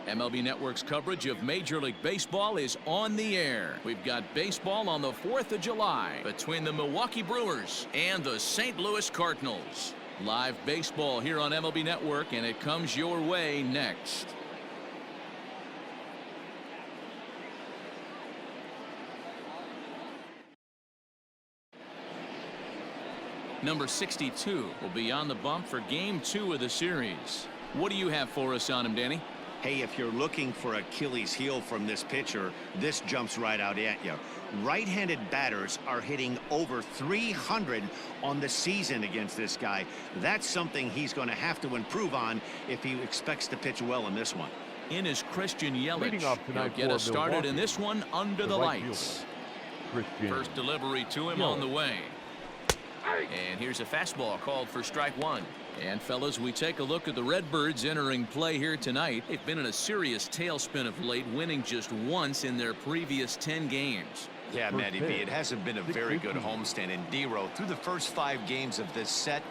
MLB Network's coverage of Major League Baseball is on the air. We've got baseball on the 4th of July between the Milwaukee Brewers and the St. Louis Cardinals. Live baseball here on MLB Network, and it comes your way next. Number 62 will be on the bump for Game 2 of the series. What do you have for us on him, Danny? Hey, if you're looking for Achilles heel from this pitcher, this jumps right out at you. Right-handed batters are hitting over 300 on the season against this guy. That's something he's going to have to improve on if he expects to pitch well in this one. In is Christian Yelich. He'll get us started in this one under the lights. First delivery to him on the way. And here's a fastball called for strike one. And fellas, we take a look at the Redbirds entering play here tonight. They've been in a serious tailspin of late, winning just once in their previous 10 games. Yeah, Matty B, it hasn't been a very good homestand. In D-Row, through the first 5 games of this set,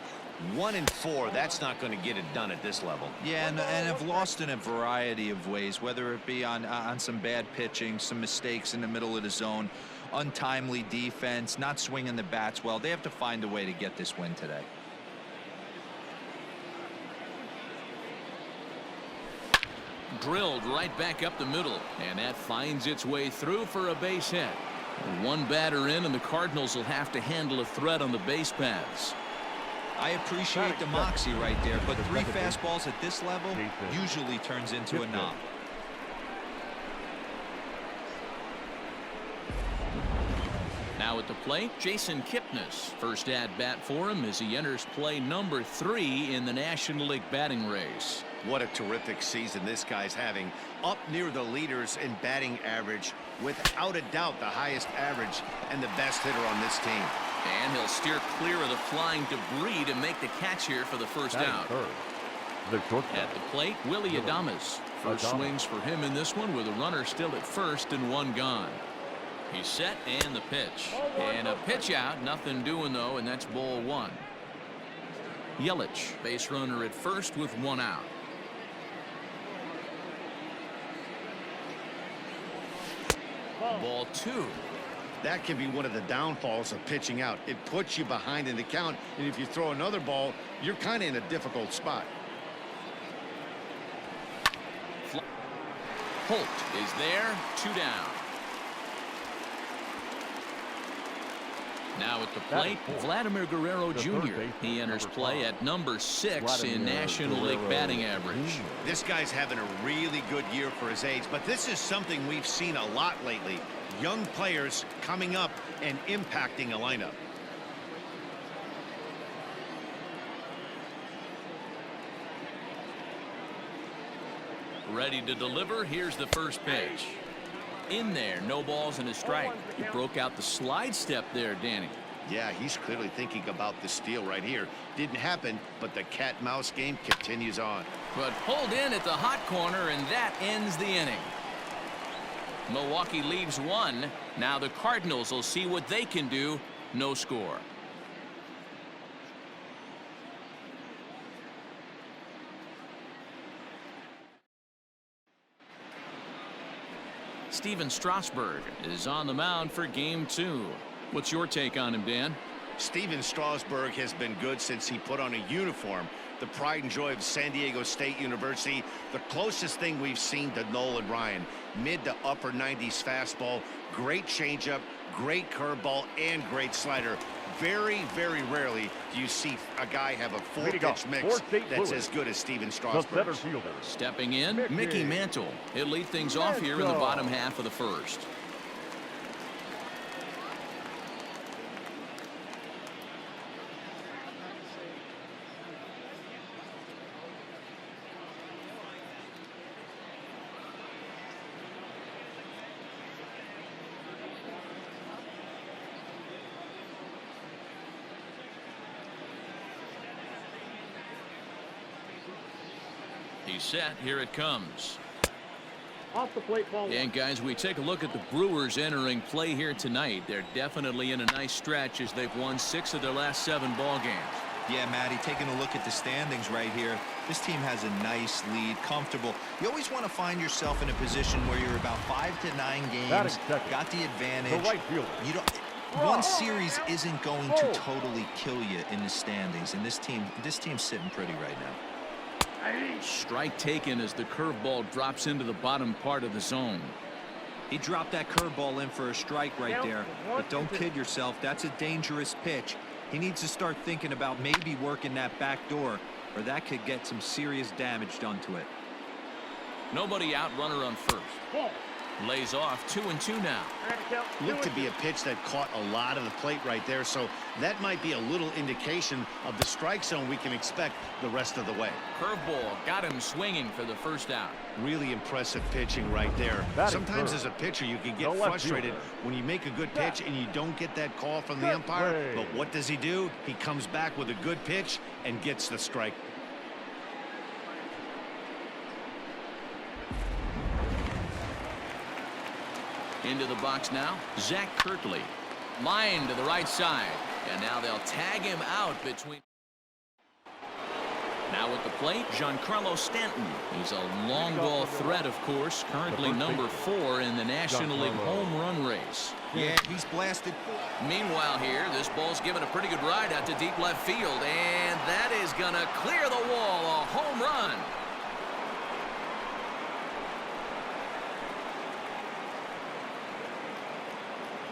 1-4, that's not going to get it done at this level. Yeah, and have lost in a variety of ways, whether it be on some bad pitching, some mistakes in the middle of the zone, untimely defense, not swinging the bats well. They have to find a way to get this win today. Drilled right back up the middle, and that finds its way through for a base hit. One batter in, and the Cardinals will have to handle a threat on the base paths. I appreciate the moxie right there, but 3 fastballs at this level usually turns into a knock. Now at the plate, Jason Kipnis. First at bat for him as he enters play number 3 in the National League batting race. What a terrific season this guy's having. Up near the leaders in batting average, without a doubt the highest average and the best hitter on this team. And he'll steer clear of the flying debris to make the catch here for the first out. At the plate, Willie Adames. First swings for him in this one with a runner still at first and 1 gone. He's set and the pitch. And a pitch out, nothing doing though, and that's ball 1. Yelich, base runner at first with 1 out. Ball 2. That can be one of the downfalls of pitching out. It puts you behind in the count, and if you throw another ball, you're kind of in a difficult spot. Holt is there, 2 down. Now at the plate, Vladimir Guerrero Jr. He enters play at number 6 in National League batting average. This guy's having a really good year for his age, but this is something we've seen a lot lately. Young players coming up and impacting a lineup. Ready to deliver. Here's the first pitch. In there, no balls and a strike. He broke out the slide step there, Danny. Yeah, he's clearly thinking about the steal right here. Didn't happen, but the cat-mouse game continues on. But pulled in at the hot corner, and that ends the inning. Milwaukee leaves 1. Now the Cardinals will see what they can do. No score. Steven Strasburg is on the mound for Game 2. What's your take on him, Dan? Steven Strasburg has been good since he put on a uniform. The pride and joy of San Diego State University. The closest thing we've seen to Nolan Ryan. Mid to upper 90s fastball. Great changeup, great curveball, and great slider. Very, very rarely do you see a guy have a 4-pitch mix that's as good as Steven Strasburg. Stepping in, Mickey Mantle. He'll lead things off here in the bottom half of the first. He's set. Here it comes. Off the plate, ball. And guys, we take a look at the Brewers entering play here tonight. They're definitely in a nice stretch as they've won 6 of their last 7 ball games. Yeah, Matty, taking a look at the standings right here, this team has a nice lead, comfortable. You always want to find yourself in a position where you're about 5 to 9 games, got the advantage. You don't. One series isn't going to totally kill you in the standings, and this team's sitting pretty right now. Strike taken as the curveball drops into the bottom part of the zone. He dropped that curveball in for a strike right there, but don't kid yourself. That's a dangerous pitch. He needs to start thinking about maybe working that back door, or that could get some serious damage done to it. Nobody out, runner on first. Lays off 2-2 now. Looked to be a pitch that caught a lot of the plate right there, so that might be a little indication of the strike zone we can expect the rest of the way. Curveball got him swinging for the first out. Really impressive pitching right there. Sometimes as a pitcher you can get frustrated when you make a good pitch and you don't get that call from the umpire. But what does he do? He comes back with a good pitch and gets the strike. Into the box now, Zach Kirtley. Line to the right side. And now they'll tag him out between. Now at the plate, Giancarlo Stanton. He's a long ball threat, of course, currently number 4 in the National League home run race. Yeah, he's blasted. Meanwhile here, this ball's given a pretty good ride out to deep left field, and that is going to clear the wall. A home run.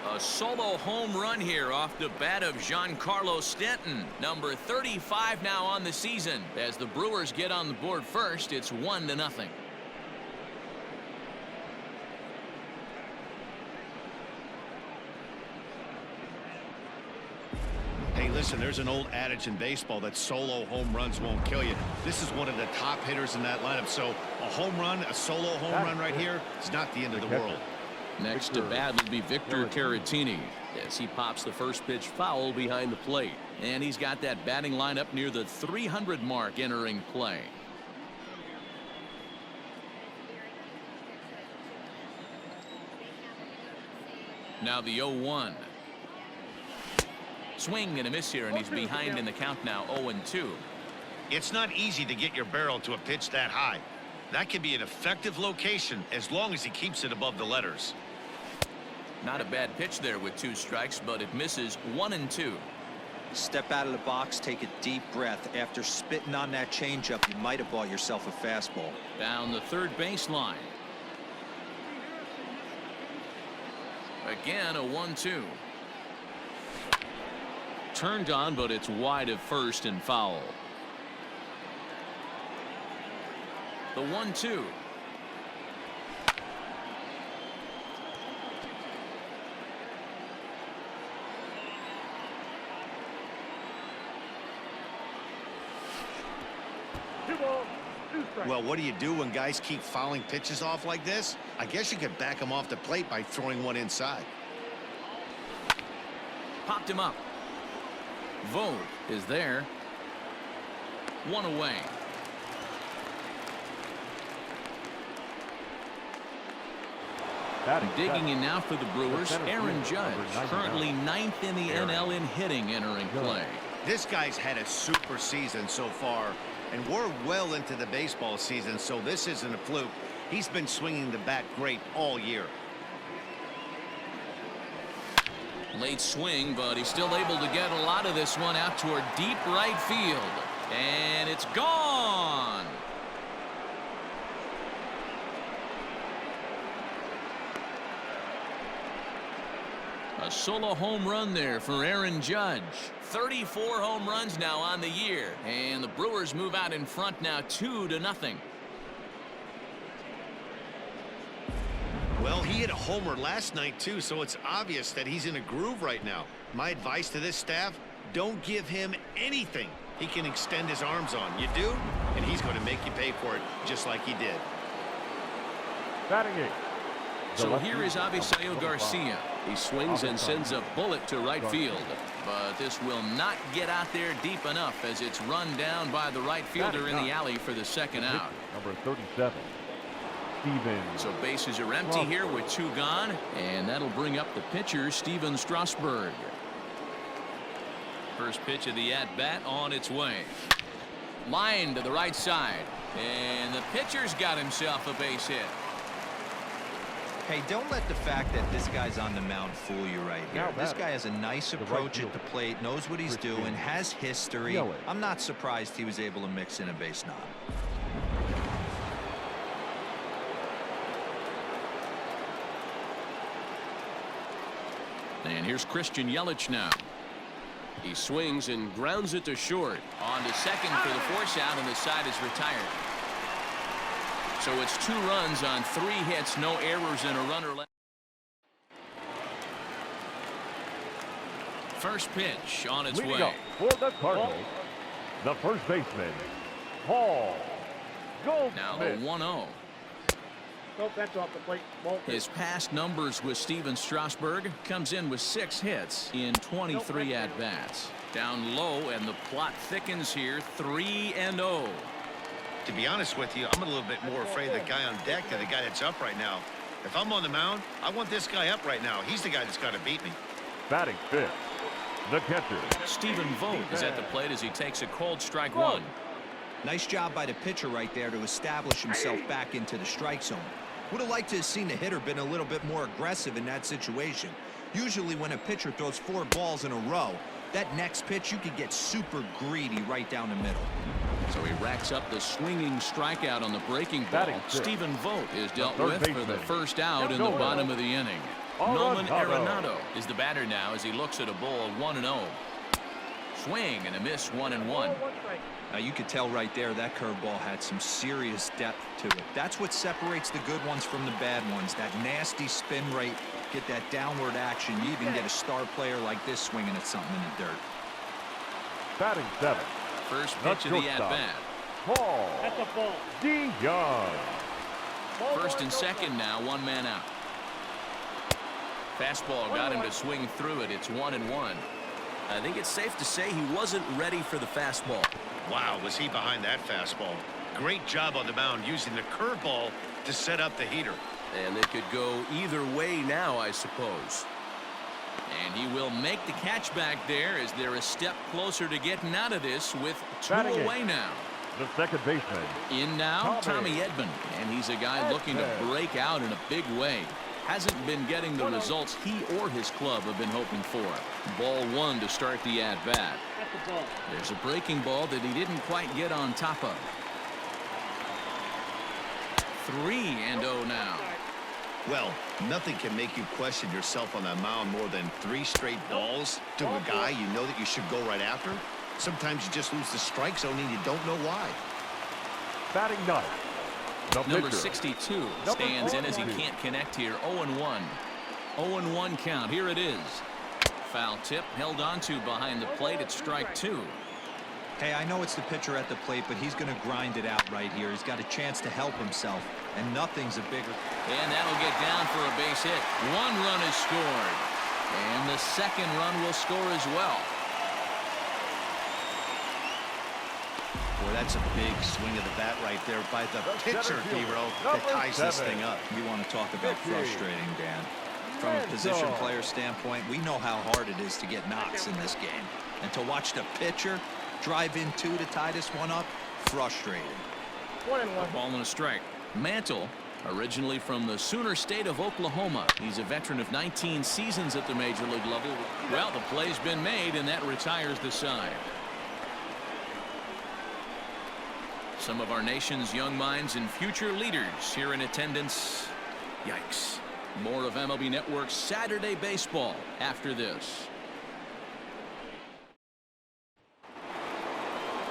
A solo home run here off the bat of Giancarlo Stanton, number 35 now on the season. As the Brewers get on the board first, it's 1-0. Hey, listen, there's an old adage in baseball that solo home runs won't kill you. This is one of the top hitters in that lineup, so a home run, a solo home run right here is not the end of the world. Next to bat will be Victor Caratini as he pops the first pitch foul behind the plate. And he's got that batting lineup near the 300 mark entering play. Now the 0-1. Swing and a miss here, and he's behind in the count now, 0-2. It's not easy to get your barrel to a pitch that high. That can be an effective location as long as he keeps it above the letters. Not a bad pitch there with 2 strikes, but it misses 1-2. Step out of the box, take a deep breath. After spitting on that changeup, you might have bought yourself a fastball. Down the third baseline. Again, a 1-2. Turned on, but it's wide of first and foul. The 1-2. Well, what do you do when guys keep fouling pitches off like this? I guess you could back them off the plate by throwing one inside. Popped him up. Vogt is there. 1 away. Digging in now for the Brewers, Aaron Judge, currently 9th in the NL in hitting entering play. This guy's had a super season so far, and we're well into the baseball season, so this isn't a fluke. He's been swinging the bat great all year. Late swing, but he's still able to get a lot of this one out toward deep right field. And it's gone. A solo home run there for Aaron Judge. 34 home runs now on the year. And the Brewers move out in front now 2-0. Well, he hit a homer last night, too, so it's obvious that he's in a groove right now. My advice to this staff, don't give him anything he can extend his arms on. You do, and he's going to make you pay for it just like he did. Batting 8. So here is Avisail Garcia. He swings and sends a bullet to right field. But this will not get out there deep enough as it's run down by the right fielder in the alley for the second out. Number 37. So bases are empty here with 2 gone, and that'll bring up the pitcher, Steven Strasburg. First pitch of the at-bat on its way. Line to the right side. And the pitcher's got himself a base hit. Hey, don't let the fact that this guy's on the mound fool you right here. This guy has a nice approach at the plate, knows what he's doing, has history. I'm not surprised he was able to mix in a base knob. And here's Christian Yelich now. He swings and grounds it to short. On to second for the force out, and the side is retired. So it's 2 runs on 3 hits, no errors, and a runner left. First pitch on its way. For the Cardinals, the first baseman, Paul Goldschmidt. Now the 1-0. Nope, that's off the plate. His past numbers with Steven Strasburg comes in with 6 hits in 23 at-bats. Down low, and the plot thickens here, 3-0. To be honest with you, I'm a little bit more afraid of the guy on deck than the guy that's up right now. If I'm on the mound, I want this guy up right now. He's the guy that's got to beat me. Batting fifth, the catcher. Stephen Vogt is at the plate as he takes a cold strike 1. Nice job by the pitcher right there to establish himself back into the strike zone. Would have liked to have seen the hitter been a little bit more aggressive in that situation. Usually when a pitcher throws 4 balls in a row, that next pitch you could get super greedy right down the middle. So he racks up the swinging strikeout on the breaking ball. Stephen Vogt is dealt with for the first out in the bottom of the inning. Nolan Arenado is the batter now as he looks at a ball 1-0. Swing and a miss, 1-1. Now you could tell right there that curveball had some serious depth to it. That's what separates the good ones from the bad ones. That nasty spin rate, get that downward action. You even get a star player like this swinging at something in the dirt. Batting seventh. First pitch of the at-bat. Paul DeJong. First and second now, 1 man out. Fastball got him to swing through it. It's 1-1. I think it's safe to say he wasn't ready for the fastball. Wow, was he behind that fastball. Great job on the mound using the curveball to set up the heater. And it could go either way now, I suppose. And he will make the catch back there as they're a step closer to getting out of this with 2 away now. The second baseman. In now, Tommy Edman. And he's a guy looking to break out in a big way. Hasn't been getting the results he or his club have been hoping for. Ball 1 to start the at-bat. There's a breaking ball that he didn't quite get on top of. 3-0 now. Well, nothing can make you question yourself on that mound more than 3 straight balls to a guy you know that you should go right after. Sometimes you just lose the strike zone and you don't know why. Batting ninth. Number 62 stands in as he can't connect here. 0-1. 0-1 count. Here it is. Foul tip held onto behind the plate at strike 2. Hey, I know it's the pitcher at the plate, but he's going to grind it out right here. He's got a chance to help himself, and nothing's a bigger. And that'll get down for a base hit. 1 run is scored. And the second run will score as well. Boy, that's a big swing of the bat right there by the pitcher, Hero, that ties this thing up. You want to talk about frustrating, Dan. From a position player standpoint, we know how hard it is to get knocks in this game. And to watch the pitcher drive in 2 to tie this one up, frustrating. 1-1. Ball and a strike. Mantle, originally from the Sooner State of Oklahoma. He's a veteran of 19 seasons at the major league level. Well, the play's been made, and that retires the side. Some of our nation's young minds and future leaders here in attendance. Yikes. More of MLB Network's Saturday Baseball after this.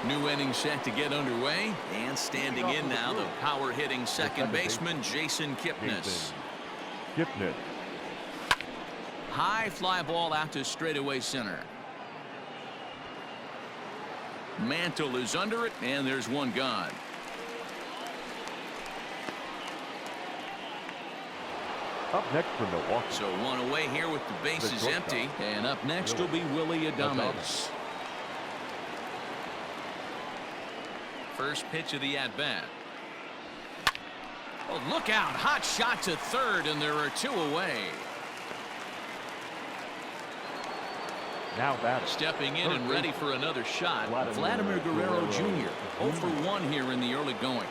New inning set to get underway, and standing in now, the power-hitting second baseman, Jason Kipnis. High fly ball out to straightaway center. Mantle is under it, and there's 1 gone. Up next for Milwaukee. So 1 away here with the bases empty, and up next will be Willie Adames. First pitch of the at-bat. Oh, look out. Hot shot to third, and there are 2 away. Now batting. Stepping in and ready for another shot, Vladimir Guerrero Jr. 0 for 1 here in the early going.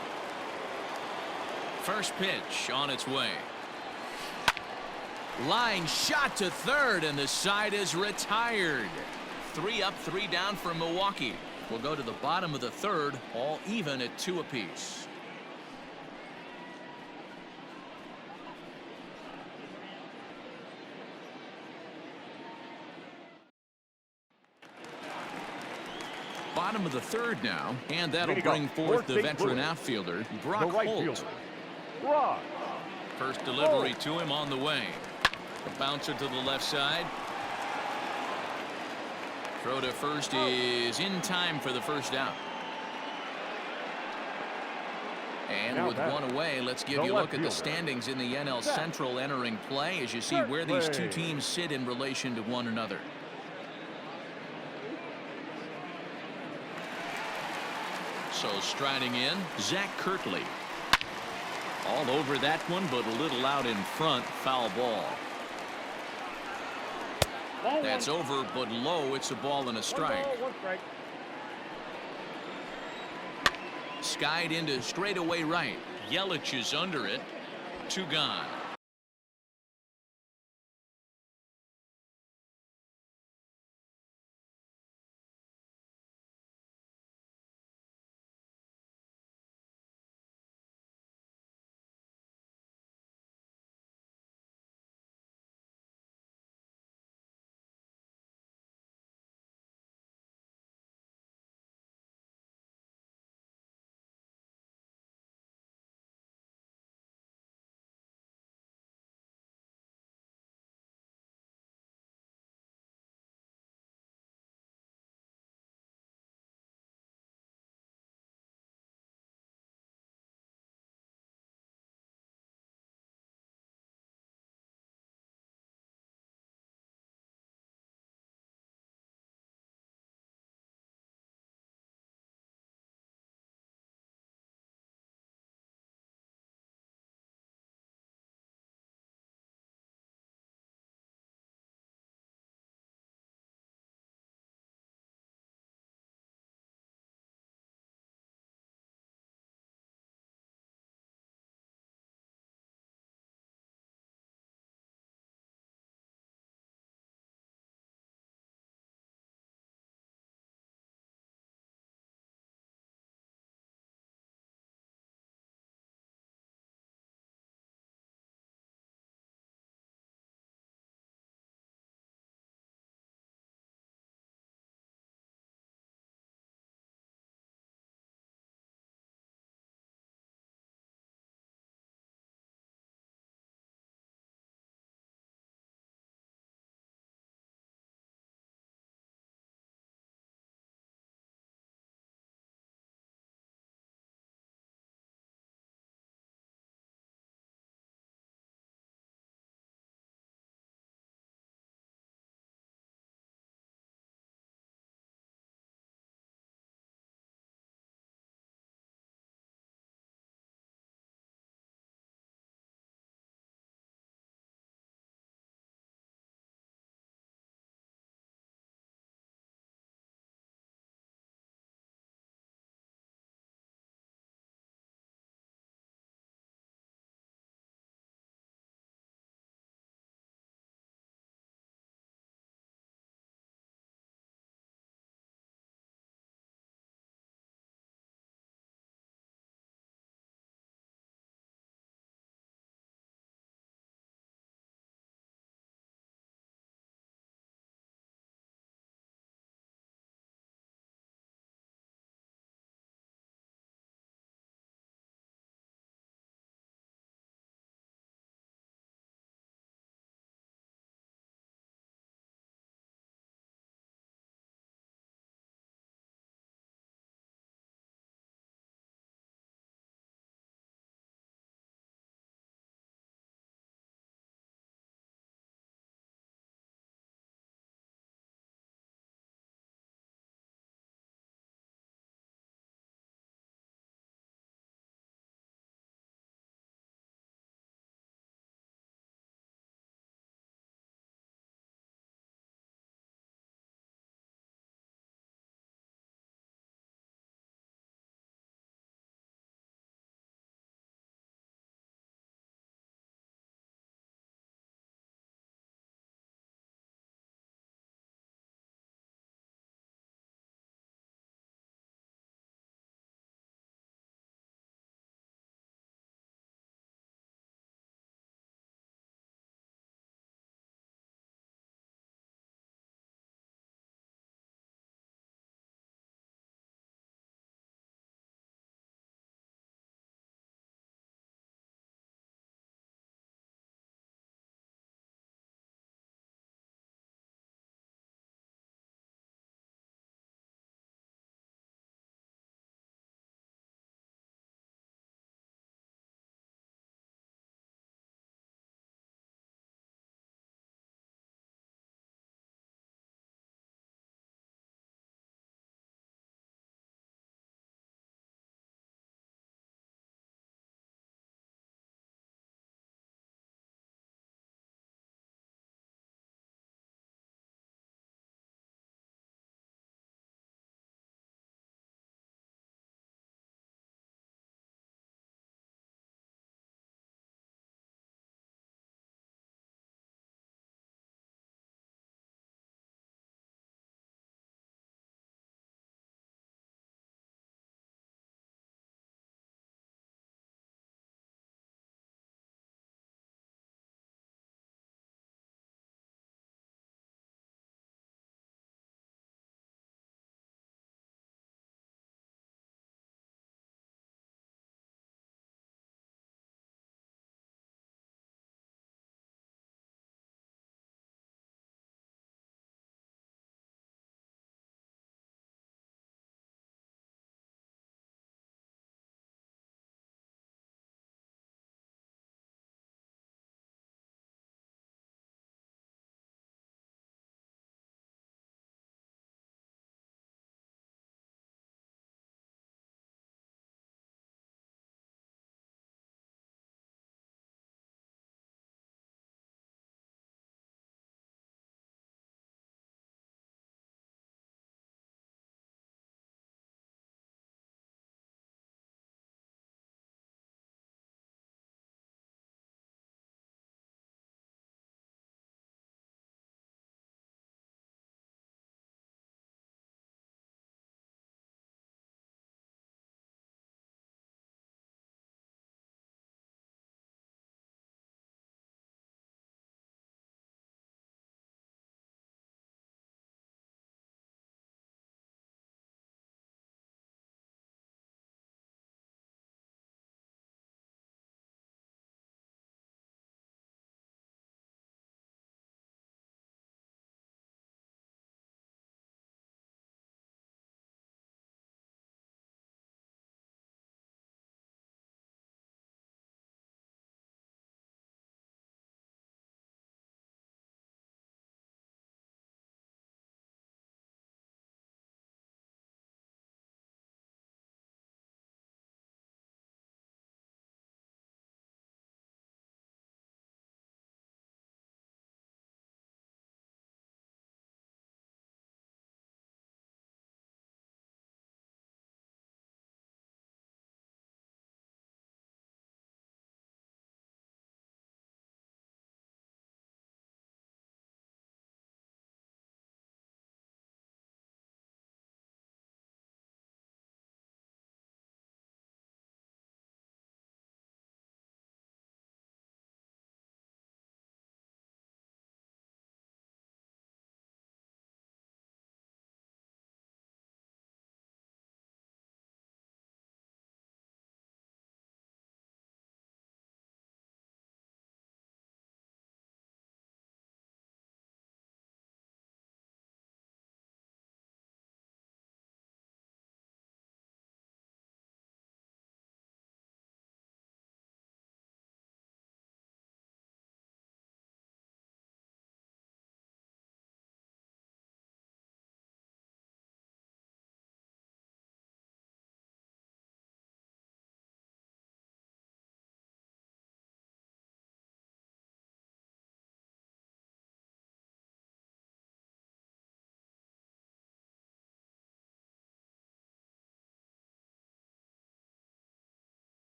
First pitch on its way. Line shot to third, and the side is retired. 3 up, 3 down for Milwaukee. We'll go to the bottom of the third, all even at 2 apiece. Bottom of the third now, and that'll bring forth the veteran outfielder, Brock Holt. First delivery to him on the way. A bouncer to the left side. Throw to first is in time for the first out. And with one away, let's give you a look at the standings in the NL Central entering play as you see where these two teams sit in relation to one another. So striding in, Zach Kirtley. All over that one, but a little out in front. Foul ball. That's over, but low. It's a ball and a strike. Skied into straightaway right. Yelich is under it. 2 gone.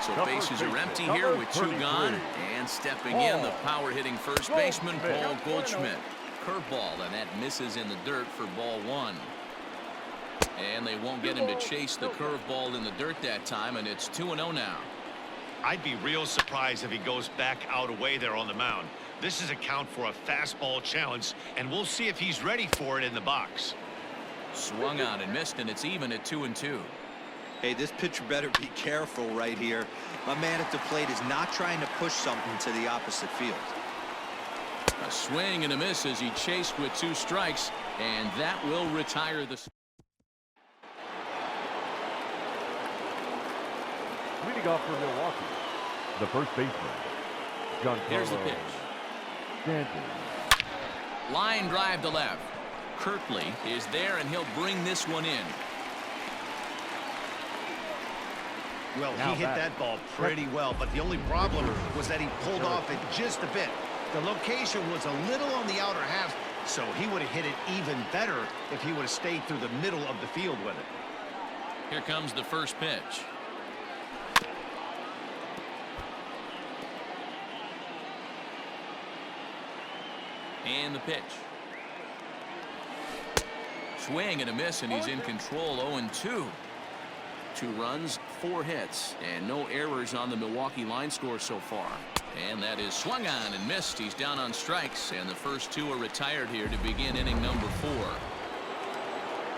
So bases are empty here with 2 gone. And stepping in, the power-hitting first baseman, Paul Goldschmidt. Curveball, and that misses in the dirt for ball 1. And they won't get him to chase the curveball in the dirt that time, and it's 2-0 now. I'd be real surprised if he goes back out away there on the mound. This is a count for a fastball challenge, and we'll see if he's ready for it in the box. Swung on and missed, and it's even at 2-2. Hey, this pitcher better be careful right here. My man at the plate is not trying to push something to the opposite field. A swing and a miss as he chased with 2 strikes, and that will retire the... Leading off for Milwaukee, the first baseman, John. Here's the pitch. Stanton. Line drive to left. Kirtley is there, and he'll bring this one in. Well, he hit that ball pretty well, but the only problem was that he pulled off it just a bit. The location was a little on the outer half, so he would have hit it even better if he would have stayed through the middle of the field with it. Here comes the first pitch. And the pitch. Swing and a miss, and he's in control. 0-2. 2 runs, 4 hits, and no errors on the Milwaukee line score so far. And that is swung on and missed. He's down on strikes, and the first 2 are retired here to begin inning number 4.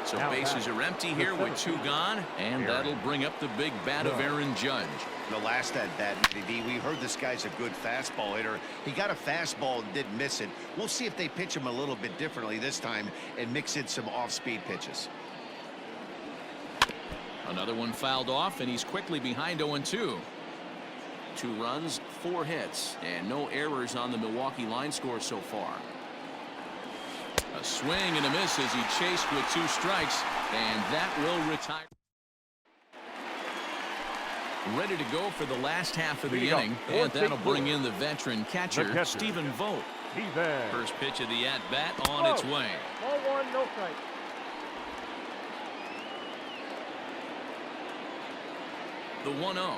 So bases are empty here with 2 gone, and that'll bring up the big bat of Aaron Judge. The last at bat, we heard this guy's a good fastball hitter. He got a fastball and didn't miss it. We'll see if they pitch him a little bit differently this time and mix in some off-speed pitches. Another one fouled off, and he's quickly behind 0-2. 2 runs, 4 hits, and no errors on the Milwaukee line score so far. A swing and a miss as he chased with 2 strikes, and that will retire. Ready to go for the last half of the inning, and that'll bring in the veteran catcher, Stephen Vogt. First pitch of the at-bat on its way. Ball 1, no strike. The 1-0.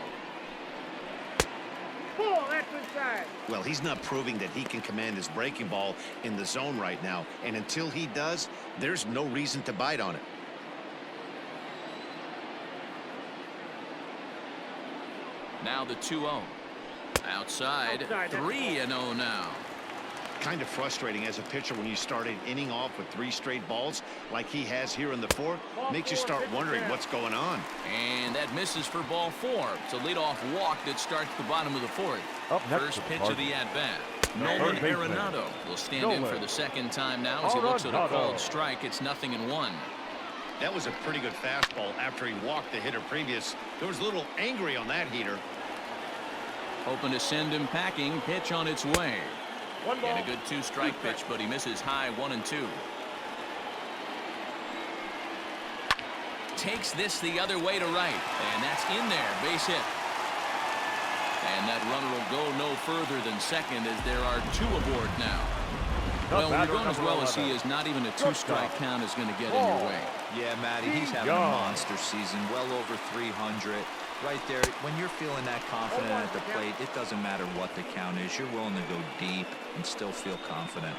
Ball, that's inside. Well, he's not proving that he can command his breaking ball in the zone right now, and until he does, there's no reason to bite on it. Now the 2-0. Outside 3-0 now. Kind of frustrating as a pitcher when you start an inning off with 3 straight balls like he has here in the 4th. Makes you start wondering what's going on. And that misses for ball 4. It's a leadoff walk that starts the bottom of the 4th. First pitch of the at-bat. Nolan Arenado will stand in for the second time now as he looks at a called strike. It's 0-1. That was a pretty good fastball after he walked the hitter previous. There was a little angry on that heater. Hoping to send him packing. Pitch on its way. And a good 2-strike pitch, but he misses high 1-2. Takes this the other way to right, and that's in there. Base hit. And that runner will go no further than second as there are 2 aboard now. Well, when you're going as well as he is, not even a 2-strike count is going to get in your way. Yeah, Matty, he's having a monster season, well over 300. Right there, when you're feeling that confident at the plate, it doesn't matter what the count is. You're willing to go deep and still feel confident.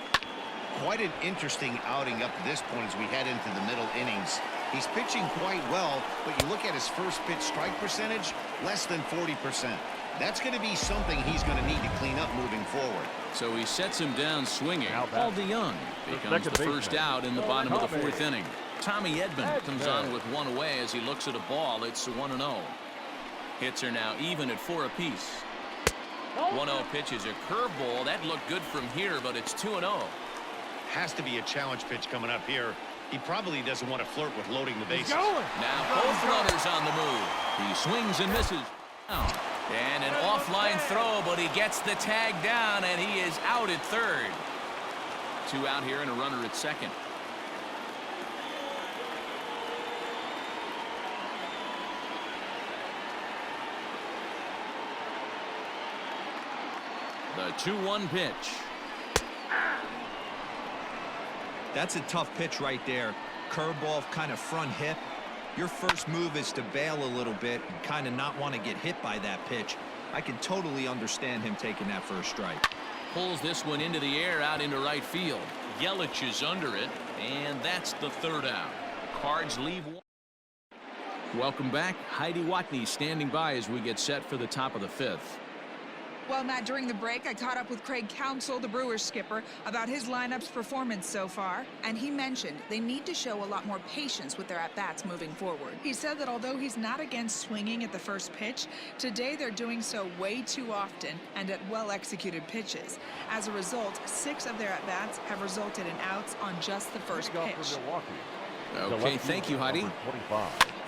Quite an interesting outing up to this point as we head into the middle innings. He's pitching quite well, but you look at his first pitch strike percentage, less than 40%. That's going to be something he's going to need to clean up moving forward. So he sets him down swinging. Paul DeYoung becomes the first out in the bottom of the 4th inning. Tommy Edman comes on with 1 away as he looks at a ball. It's 1-0. Hits are now even at 4 apiece. 1-0 pitch is a curveball. That looked good from here, but it's 2-0. Has to be a challenge pitch coming up here. He probably doesn't want to flirt with loading the bases. Now both runners on the move. He swings and misses. And an offline throw, but he gets the tag down, and he is out at 3rd. 2 out here and a runner at 2nd. The 2-1 pitch. That's a tough pitch right there. Curveball, kind of front hip. Your first move is to bail a little bit and kind of not want to get hit by that pitch. I can totally understand him taking that first strike. Pulls this one into the air out into right field. Yelich is under it, and that's the third out. Cards leave one. Welcome back. Heidi Watney standing by as we get set for the top of the fifth. Well, Matt, during the break, I caught up with Craig Counsell, the Brewers skipper, about his lineup's performance so far, and he mentioned they need to show a lot more patience with their at-bats moving forward. He said that although he's not against swinging at the first pitch, today they're doing so way too often and at well-executed pitches. As a result, 6 of their at-bats have resulted in outs on just the first pitch. Okay, thank you, Heidi.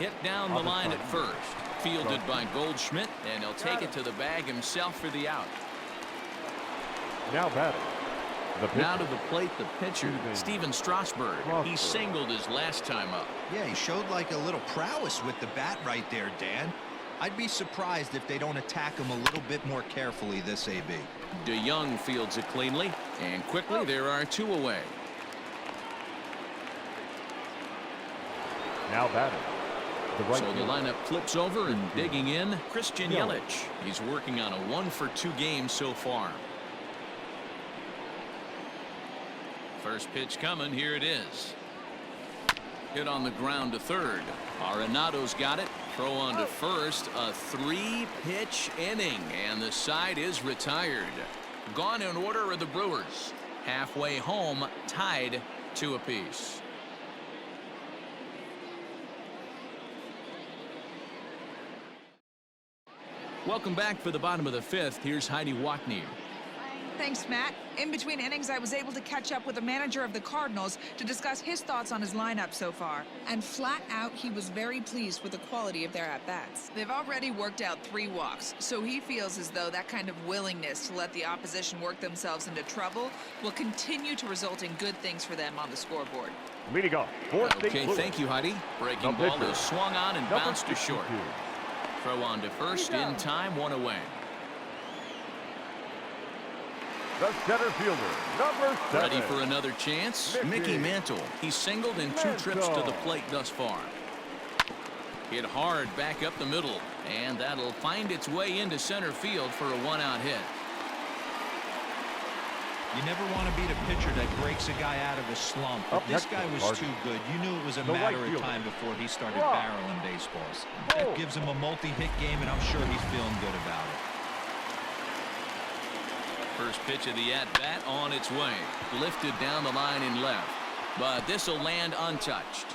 Hit down the line at first. Fielded by Goldschmidt, and he'll take it to the bag himself for the out. Now batting. Now to the plate, the pitcher, Steven Strasburg. He singled his last time up. Yeah, he showed like a little prowess with the bat right there, Dan. I'd be surprised if they don't attack him a little bit more carefully this AB. DeYoung fields it cleanly, and quickly there are 2 away. Now batting. So the lineup flips over and digging in, Christian Yelich. He's working on a 1-for-2 game so far. First pitch coming. Here it is. Hit on the ground to third. Arenado's got it. Throw on to first. A 3-pitch inning, and the side is retired. Gone in order are the Brewers. Halfway home, tied 2 apiece. Welcome back for the bottom of the fifth. Here's Heidi Watney. Thanks, Matt. In between innings, I was able to catch up with the manager of the Cardinals to discuss his thoughts on his lineup so far. And flat out, he was very pleased with the quality of their at-bats. They've already worked out 3 walks, so he feels as though that kind of willingness to let the opposition work themselves into trouble will continue to result in good things for them on the scoreboard. Leading off. Okay, thank you, Heidi. Breaking ball is swung on and bounced to short. Throw on to first in time, 1 away. The center fielder, number 7. Ready for another chance? Mickey Mantle. He's singled in 2 trips to the plate thus far. Hit hard back up the middle, and that'll find its way into center field for a 1-out hit. You never want to beat a pitcher that breaks a guy out of a slump. But this guy was too good. You knew it was a matter of time before he started barreling baseballs. That gives him a multi-hit game, and I'm sure he's feeling good about it. First pitch of the at-bat on its way. Lifted down the line in left. But this will land untouched.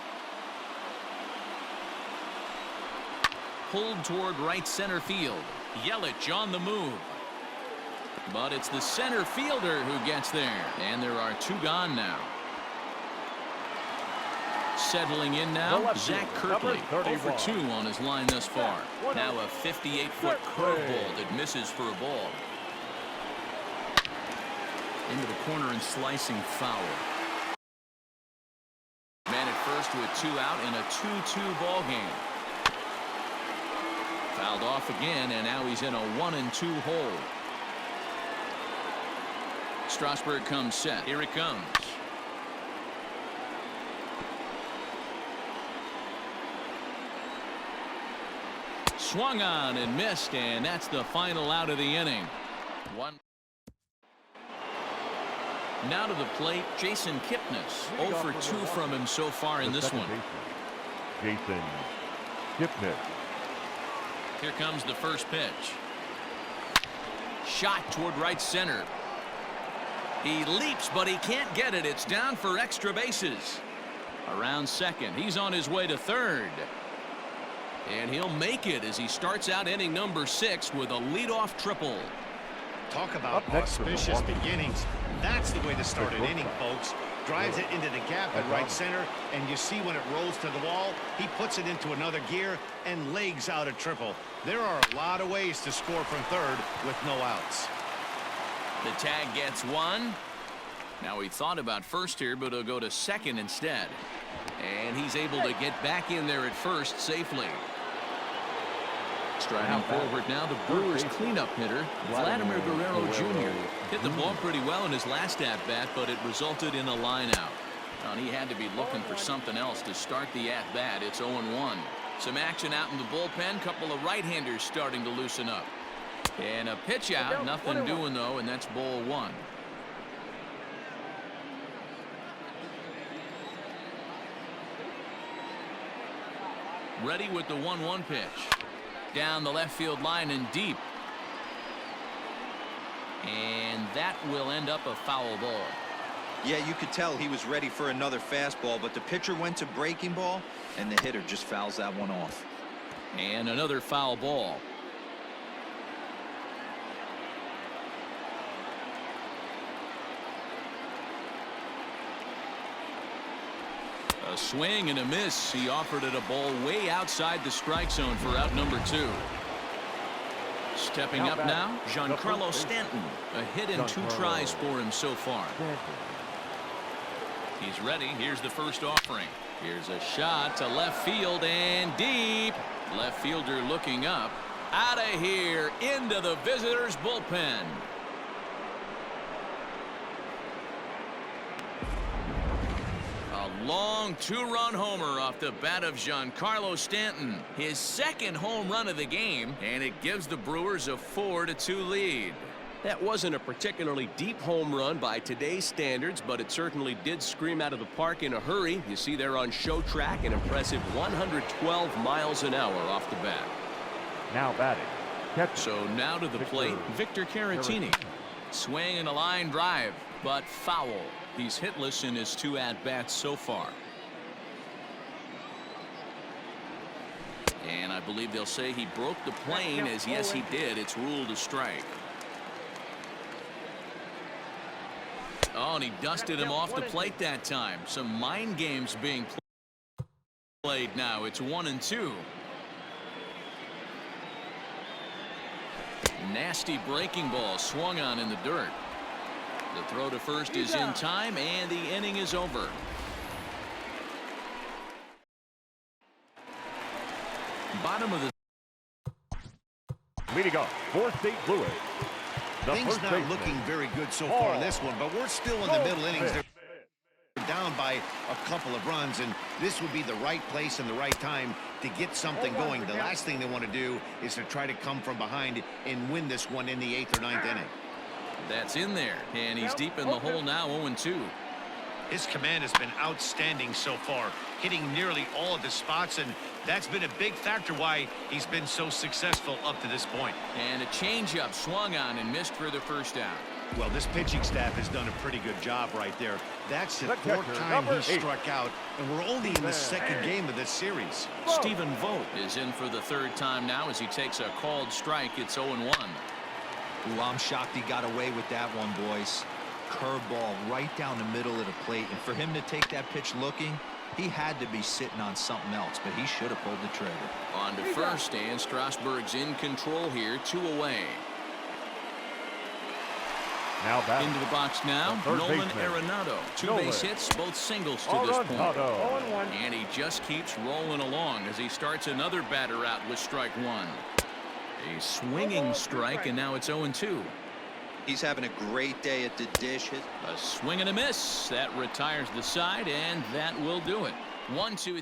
Pulled toward right center field. Yelich on the move. But it's the center fielder who gets there. And there are 2 gone now. Settling in now, Zach Kirkley. 0 for 2 on his line thus far. Now a 58-foot curveball that misses for a ball. Into the corner and slicing foul. Man at first with 2 out in a 2-2 ball game. Fouled off again, and now he's in a 1-2 hole. Strasburg comes set. Here it comes. Swung on and missed, and that's the final out of the inning. 1. Now to the plate, Jason Kipnis. 0 for 2 from him so far in this one. Jason Kipnis. Here comes the first pitch. Shot toward right center. He leaps, but he can't get it. It's down for extra bases. Around second. He's on his way to third. And he'll make it as he starts out inning number 6 with a leadoff triple. Talk about auspicious beginnings. That's the way to start an inning, folks. Drives it into the gap at right center, and you see when it rolls to the wall, he puts it into another gear and legs out a triple. There are a lot of ways to score from third with no outs. The tag gets 1. Now he thought about first here, but he'll go to second instead. And he's able to get back in there at first safely. Striding forward now, the Brewers cleanup hitter, Vladimir Guerrero Jr. Hit the ball pretty well in his last at-bat, but it resulted in a line out. Well, he had to be looking for something else to start the at-bat. It's 0-1. Some action out in the bullpen. Couple of right-handers starting to loosen up. And a pitch out. Nothing doing, though, and that's ball one. Ready with the 1-1 pitch. Down the left field line and deep. And that will end up a foul ball. Yeah, you could tell he was ready for another fastball, but the pitcher went to breaking ball, and the hitter just fouls that one off. And another foul ball. A swing and a miss. He offered it a ball way outside the strike zone for out number 2. Stepping up now, Giancarlo Stanton. A hit in 2 tries for him so far. He's ready. Here's the first offering. Here's a shot to left field and deep. Left fielder looking up. Out of here into the visitors' bullpen. A long 2-run homer off the bat of Giancarlo Stanton. His second home run of the game, and it gives the Brewers a 4-2 lead. That wasn't a particularly deep home run by today's standards, but it certainly did scream out of the park in a hurry. You see there on show track an impressive 112 miles an hour off the bat. Now batting. So now to the plate, Victor Caratini. Swing and a line drive, but foul. He's hitless in his 2 at-bats so far. And I believe they'll say he broke the plane, as yes he did. It's ruled a strike. Oh, and he dusted him off the plate that time. Some mind games being played now. It's 1-2. Nasty breaking ball swung on in the dirt. The throw to first is in time, and the inning is over. Bottom of the leading up for St. Louis. Things not looking very good so far in this one, but we're still in the middle innings. They're down by a couple of runs, and this would be the right place and the right time to get something going. The last thing they want to do is to try to come from behind and win this one in the 8th or 9th inning. That's in there, and he's deep in the hole now, 0-2. His command has been outstanding so far, hitting nearly all of the spots, and that's been a big factor why he's been so successful up to this point. And a changeup swung on and missed for the first out. Well, this pitching staff has done a pretty good job right there. That's the 4th time he struck out, and we're only in the 2nd game of this series. Stephen Vogt is in for the 3rd time now as he takes a called strike. It's 0-1. Ooh, I'm shocked he got away with that one, boys. Curveball right down the middle of the plate, and for him to take that pitch looking, he had to be sitting on something else, but he should have pulled the trigger. On to first, and Strasburg's in control here, 2 away. Now back into the box now, Nolan Arenado. 2 base hits, both singles to this point. And he just keeps rolling along as he starts another batter out with strike 1. A swinging strike, and now it's 0-2. He's having a great day at the dish. A swing and a miss. That retires the side, and that will do it. 1-2.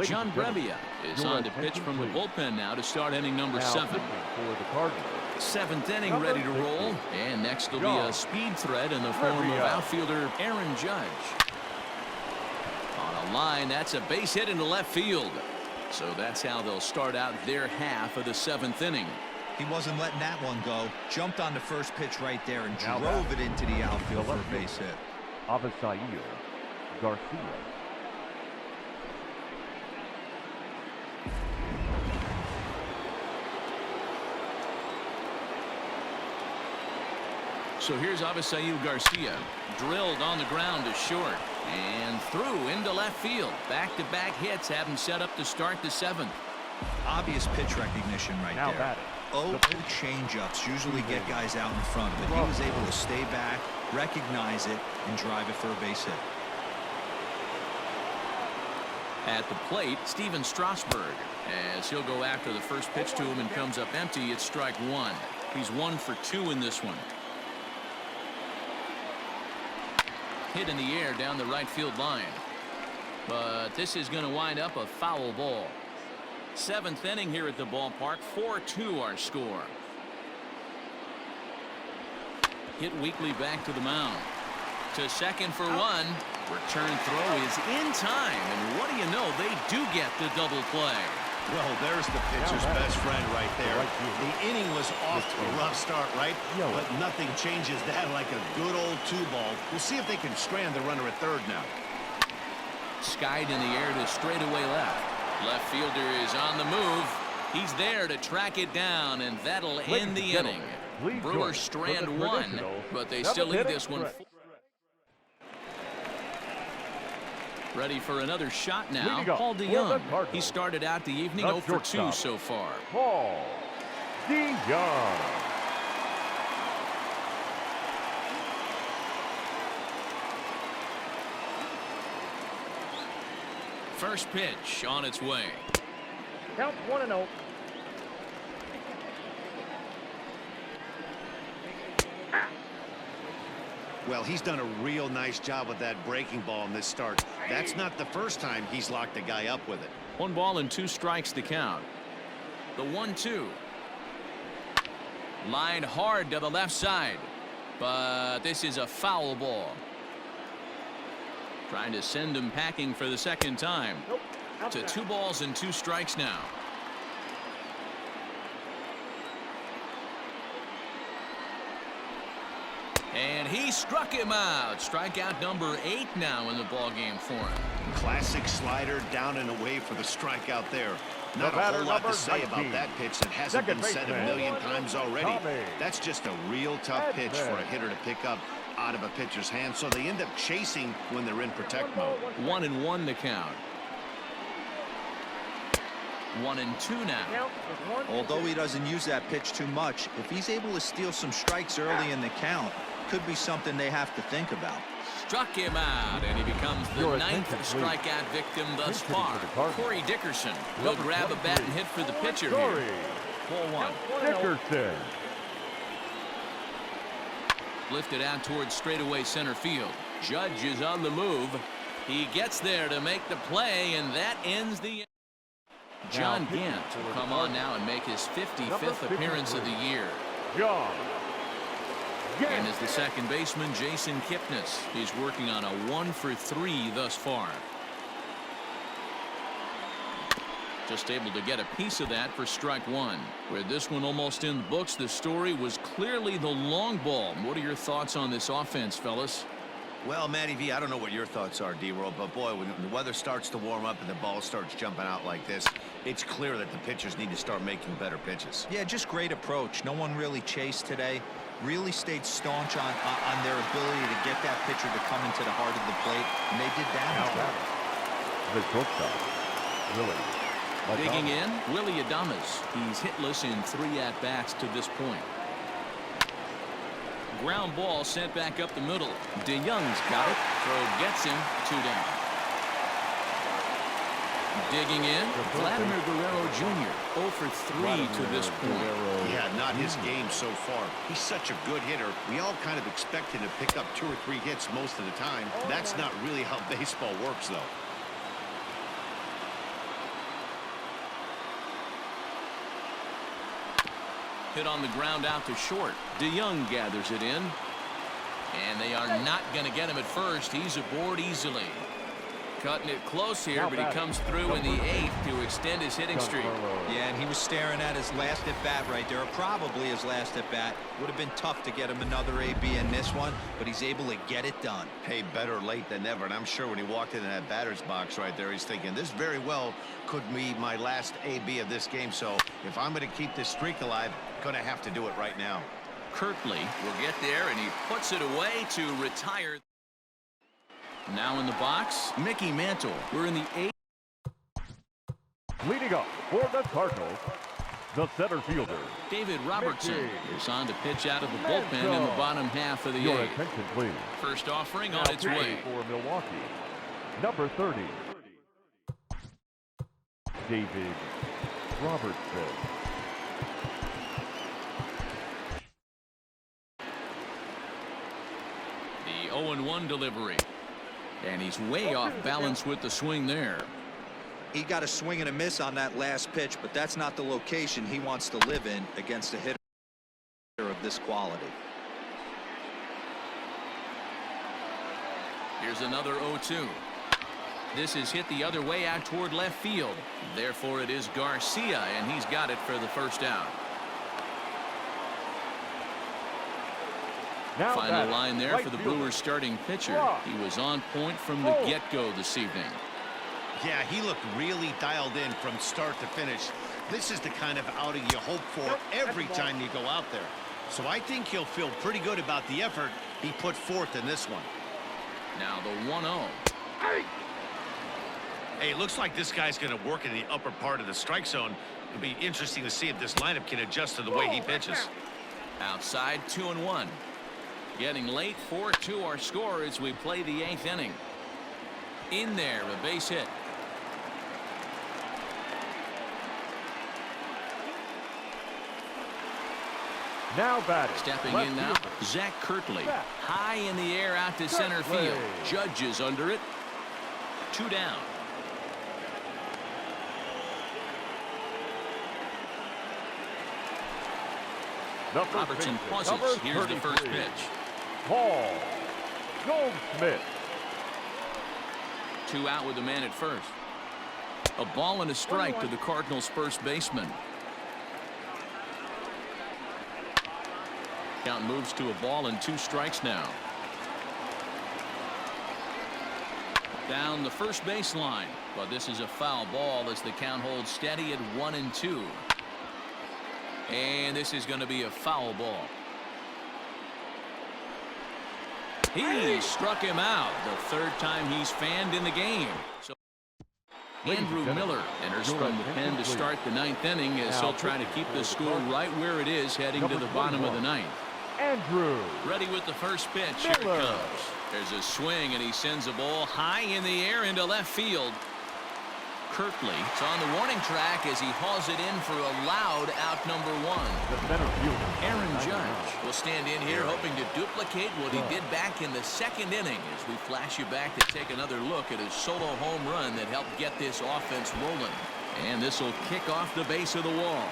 John Brebbia is on to pitch from the bullpen now to start inning number 7. For the Cardinals. 7th inning ready to roll, and next will be a speed threat in the form of outfielder Aaron Judge. On a line, that's a base hit into left field. So that's how they'll start out their half of the 7th inning. He wasn't letting that one go. Jumped on the first pitch right there and drove it into the outfield for a base hit. Avisail Garcia. So here's Avisail Garcia. Drilled on the ground to short. And through into left field. Back-to-back hits have him set up to start the 7th. Obvious pitch recognition right there. 0 change-ups usually get guys out in front, but he was able to stay back, recognize it, and drive it for a base hit. At the plate, Steven Strasburg, as he'll go after the first pitch to him and comes up empty. It's strike 1. He's 1 for 2 in this one. hit in the air down the right field line. But this is going to wind up a foul ball. 7th inning here at the ballpark. 4-2 our score. Hit weakly back to the mound. To second for one. Return throw is in time. And what do you know? They do get the double play. Well, there's the pitcher's best friend right there. The inning was off to a rough start, right? But nothing changes that like a good old 2-ball. We'll see if they can strand the runner at third now. Skied in the air to straightaway left. Left fielder is on the move. He's there to track it down, and that'll end the inning. Brewers strand one, but they still lead this one. Ready for another shot now. Paul DeYoung. He started out the evening 0 for 2 so far. Paul DeYoung. First pitch on its way. Count 1-0. Well, he's done a real nice job with that breaking ball in this start. That's not the first time he's locked a guy up with it. 1 ball and 2 strikes to count. The 1-2. Lined hard to the left side. But this is a foul ball. Trying to send him packing for the second time. To 2 balls and 2 strikes now. And he struck him out. Strikeout number 8 now in the ballgame for him. Classic slider down and away for the strikeout there. Not a whole lot to say about that pitch that hasn't been said a million times already. That's just a real tough pitch for a hitter to pick up out of a pitcher's hand, so they end up chasing when they're in protect mode. 1-1 the count. 1-2 now. Although he doesn't use that pitch too much, if he's able to steal some strikes early in the count, could be something they have to think about. Struck him out, and he becomes the 9th strikeout victim thus far. Corey Dickerson will grab a bat and hit for the pitcher here. Ball 1. Dickerson. Lifted out towards straightaway center field. Judge is on the move. He gets there to make the play, and that ends the. John Gant will come on now and make his 55th appearance of the year. And as the second baseman, Jason Kipnis. He's working on a 1 for 3 thus far. Just able to get a piece of that for strike 1. With this one almost in the books, the story was clearly the long ball. What are your thoughts on this offense, fellas? Well, Matty V, I don't know what your thoughts are, D-Roll, but boy, when the weather starts to warm up and the ball starts jumping out like this, it's clear that the pitchers need to start making better pitches. Yeah, just great approach. No one really chased today. Really stayed staunch on their ability to get that pitcher to come into the heart of the plate, and they did damage. The shortstop, Willie. Digging in, Willie Adames. He's hitless in 3 at-bats to this point. Ground ball sent back up the middle. DeYoung's got it. Throw gets him. 2 down. Digging in, Vladimir Guerrero Jr. 0 for 3 to this point. Yeah, not his game so far. He's such a good hitter. We all kind of expect him to pick up 2 or 3 hits most of the time. That's not really how baseball works, though. Hit on the ground out to short. DeYoung gathers it in. And they are not going to get him at first. He's aboard easily. Cutting it close here, but he comes through in the 8th to extend his hitting streak. Yeah, and he was staring at his last at-bat right there, probably his last at-bat. Would have been tough to get him another AB in this one, but he's able to get it done. Hey, better late than never, and I'm sure when he walked into that batter's box right there, he's thinking, this very well could be my last AB of this game, so if I'm going to keep this streak alive, I'm going to have to do it right now. Kirtley will get there, and he puts it away to retire. Now in the box, Mickey Mantle. We're in the 8th. Leading up for the Cardinals, the center fielder, David Robertson is on to pitch out of the bullpen in the bottom half of the 8th. Attention, please. First offering on its way. For Milwaukee, number 30, David Robertson. The 0-1 delivery. And he's way off balance with the swing there. He got a swing and a miss on that last pitch, but that's not the location he wants to live in against a hitter of this quality. Here's another 0-2. This is hit the other way out toward left field. Therefore, it is Garcia, and he's got it for the first out. Now Final line there right for the fielder. Brewers starting pitcher. He was on point from the get-go this evening. Yeah, he looked really dialed in from start to finish. This is the kind of outing you hope for every time you go out there. So I think he'll feel pretty good about the effort he put forth in this one. Now the 1-0. Hey, it looks like this guy's going to work in the upper part of the strike zone. It'll be interesting to see if this lineup can adjust to the way he pitches. Outside, 2-1. Getting late, 4-2 our score as we play the 8th inning. In there, a base hit. Now batting. Stepping left in now, fielder. Zach Kirtley. Zach. High in the air out to center Kirtley. field. Judges under it. 2 down. The first Robertson baseman, pauses. number Here's the first 33, pitch. Paul Goldschmidt. 2 out with the man at first. A ball and a strike to the Cardinals first baseman. Count moves to a ball and 2 strikes now. Down the first baseline, but this is a foul ball as the count holds steady at 1-2. And this is going to be a foul ball. He struck him out the 3rd time he's fanned in the game. So Andrew Miller enters from the pen to start the 9th inning as he'll try to keep the score right where it is heading to the bottom of the 9th. Andrew. Ready with the first pitch. Here it Miller. comes. There's a swing and he sends a ball high in the air into left field. Kirtley is on the warning track as he hauls it in for a loud out number 1. The center fielder. Aaron Judge will stand in here hoping to duplicate what he did back in the 2nd inning as we flash you back to take another look at his solo home run that helped get this offense rolling. And this will kick off the base of the wall.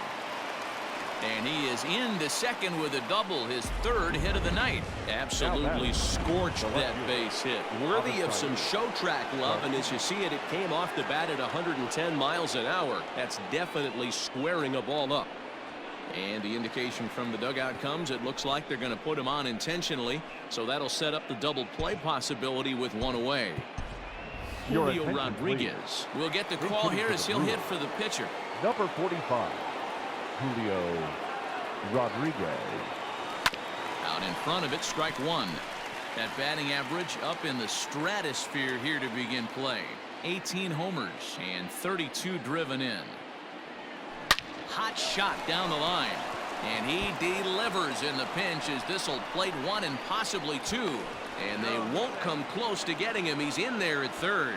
And he is into second with a double, his 3rd hit of the night. Absolutely scorched that base hit. Worthy of some show track love, and as you see it, it came off the bat at 110 miles an hour. That's definitely squaring a ball up. And the indication from the dugout comes, it looks like they're going to put him on intentionally, so that'll set up the double play possibility with 1 away. Julio Rodriguez will get the call here as he'll hit for the pitcher. Number 45. Julio Rodriguez. Out in front of it, strike 1. That batting average up in the stratosphere here to begin play. 18 homers and 32 driven in. Hot shot down the line. And he delivers in the pinch as this will plate 1 and possibly 2. And they won't come close to getting him. He's in there at 3rd.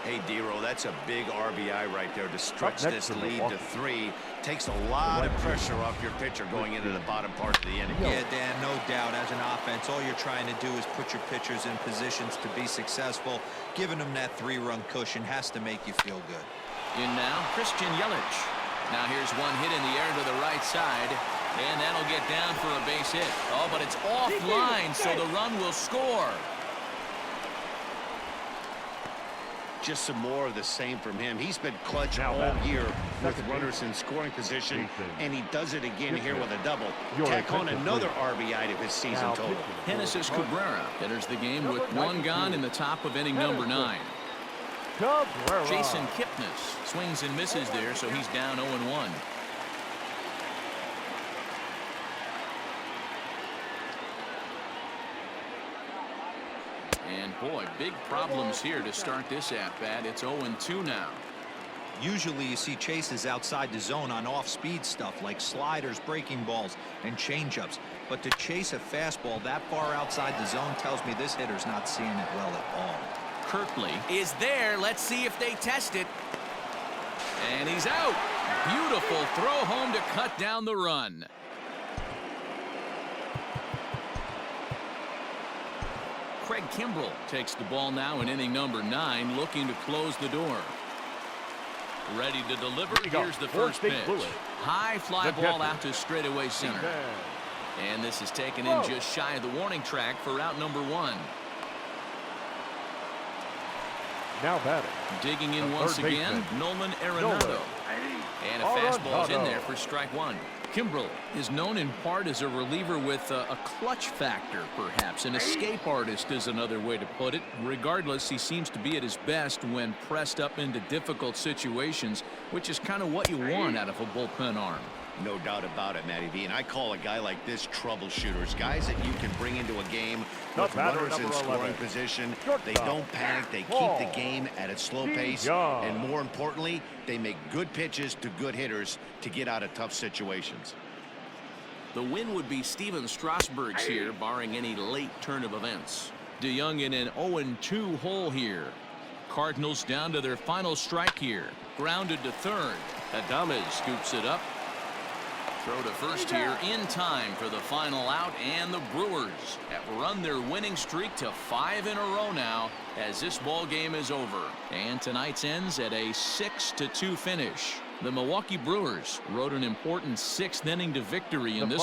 Hey, D-Row, that's a big RBI right there to stretch this lead to 3. Takes a lot of pressure off your pitcher going into the bottom part of the inning. Yeah, Dan, no doubt. As an offense, all you're trying to do is put your pitchers in positions to be successful. Giving them that 3-run cushion has to make you feel good. In now, Christian Yelich. Now here's one hit in the air to the right side. And that'll get down for a base hit. Oh, but it's offline, so the run will score. Just some more of the same from him. He's been clutch all year with runners in scoring position, and he does it again here with a double. Tack on another RBI to his season total. Genesis Cabrera enters the game with 1 gone in the top of inning number 9. Cabrera. Jason Kipnis swings and misses there, so he's down 0-1. And boy, big problems here to start this at-bat. It's 0-2 now. Usually you see chases outside the zone on off-speed stuff like sliders, breaking balls, and changeups. But to chase a fastball that far outside the zone tells me this hitter's not seeing it well at all. Kirtley is there. Let's see if they test it. And he's out. Beautiful throw home to cut down the run. Kimbrel takes the ball now in inning number 9, looking to close the door. Ready to deliver. Here's the first pitch. High fly ball out to straightaway center. And this is taken in just shy of the warning track for out number 1. Now batting. Digging in once again, Nolan Arenado. And a fastball's in there for strike 1. Kimbrel is known in part as a reliever with a clutch factor, perhaps. An escape artist is another way to put it. Regardless, he seems to be at his best when pressed up into difficult situations, which is kind of what you want out of a bullpen arm. No doubt about it, Matty V. And I call a guy like this troubleshooters, guys that you can bring into a game with runners in scoring position. They don't panic. They keep the game at a slow pace. And more importantly, they make good pitches to good hitters to get out of tough situations. The win would be Steven Strasburg's here, barring any late turn of events. DeYoung in an 0-2 hole here. Cardinals down to their final strike here. Grounded to third. Adames scoops it up. Throw to first here in time for the final out, and the Brewers have run their winning streak to 5 in a row now as this ball game is over. And tonight's ends at a 6-2 finish. The Milwaukee Brewers rode an important 6th inning to victory in this